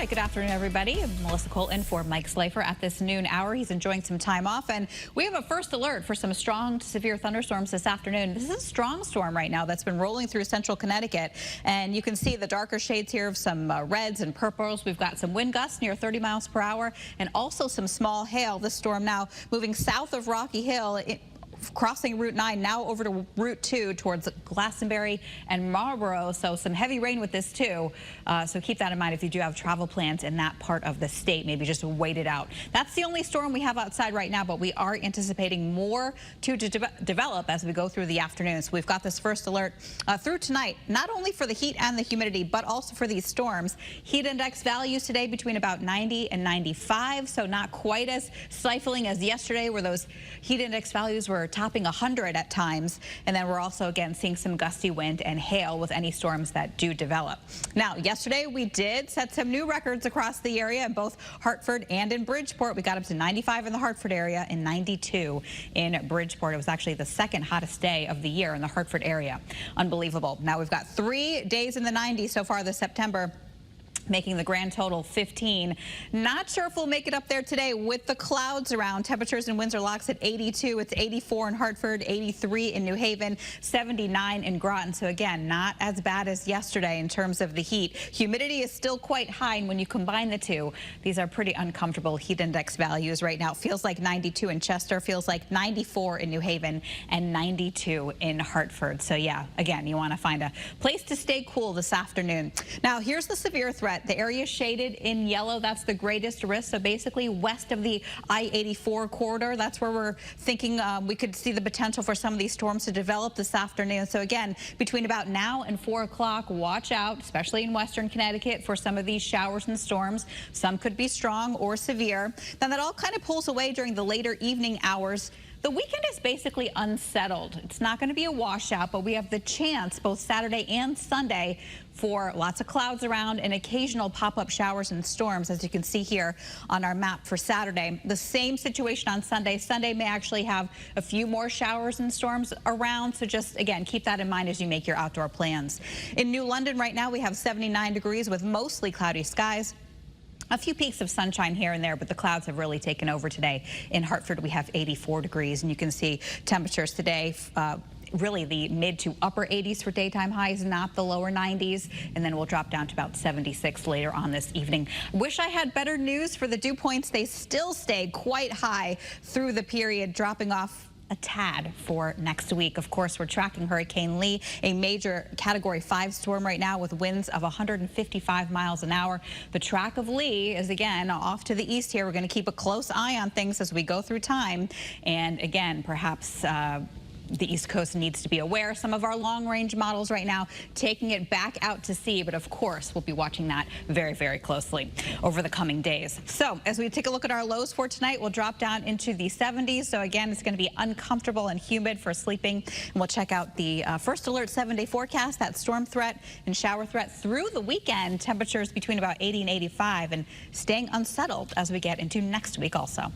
right, good afternoon, everybody. Melissa Cole in for Mike Slifer at this noon hour. He's enjoying some time off, and we have a first alert for some strong to severe thunderstorms this afternoon. This is a strong storm right now that's been rolling through central Connecticut, and you can see the darker shades here of some reds and purples. We've got some wind gusts near 30 miles per hour and also some small hail. This storm now moving south of Rocky Hill, crossing Route 9, now over to Route 2 towards Glastonbury and Marlborough. So some heavy rain with this too. So keep that in mind if you do have travel plans in that part of the state. Maybe just wait it out. That's the only storm we have outside right now, but we are anticipating more to develop as we go through the afternoon. So we've got this first alert through tonight, not only for the heat and the humidity, but also for these storms. Heat index values today between about 90 and 95, so not quite as stifling as yesterday, where those heat index values were topping 100 at times. And then we're also again seeing some gusty wind and hail with any storms that do develop. Now, yesterday we did set some new records across the area in both Hartford and in Bridgeport. We got up to 95 in the Hartford area and 92 in Bridgeport. It was actually the second hottest day of the year in the Hartford area. Unbelievable. Now we've got 3 days in the 90s so far this September, making the grand total 15. Not sure if we'll make it up there today with the clouds around. Temperatures in Windsor locks at 82. It's 84 in Hartford, 83 in New Haven, 79 in Groton. So again, not as bad as yesterday in terms of the heat. Humidity is still quite high, and when you combine the two, these are pretty uncomfortable heat index values right now. It feels like 92 in Chester, feels like 94 in New Haven, and 92 in Hartford. So yeah, again, you want to find a place to stay cool this afternoon. Now, here's the severe threat. The area shaded in yellow, that's the greatest risk. So basically west of the I-84 corridor, that's where we're thinking we could see the potential for some of these storms to develop this afternoon. So again, between about now and 4 o'clock, watch out, especially in western Connecticut, for some of these showers and storms. Some could be strong or severe. Then that all kind of pulls away during the later evening hours. The weekend is basically unsettled. It's not going to be a washout, but we have the chance both Saturday and Sunday for lots of clouds around and occasional pop-up showers and storms, as you can see here on our map for Saturday. The same situation on Sunday. Sunday may actually have a few more showers and storms around, so just, again, keep that in mind as you make your outdoor plans. In New London right now, we have 79 degrees with mostly cloudy skies. A few peaks of sunshine here and there, but the clouds have really taken over today. In Hartford, we have 84 degrees, and you can see temperatures today, really the mid to upper 80s for daytime highs, not the lower 90s, and then we'll drop down to about 76 later on this evening. Wish I had better news for the dew points. They still stay quite high through the period, dropping off a tad for next week. Of course, we're tracking Hurricane Lee, a major Category 5 storm right now with winds of 155 miles an hour. The track of Lee is again off to the east here. We're going to keep a close eye on things as we go through time. And again, perhaps the East Coast needs to be aware. Some of our long-range models right now taking it back out to sea, but of course we'll be watching that very, very closely over the coming days. So as we take a look at our lows for tonight, we'll drop down into the 70s. So again, it's going to be uncomfortable and humid for sleeping. And we'll check out the first alert 7-day forecast, that storm threat and shower threat through the weekend. Temperatures between about 80 and 85 and staying unsettled as we get into next week also.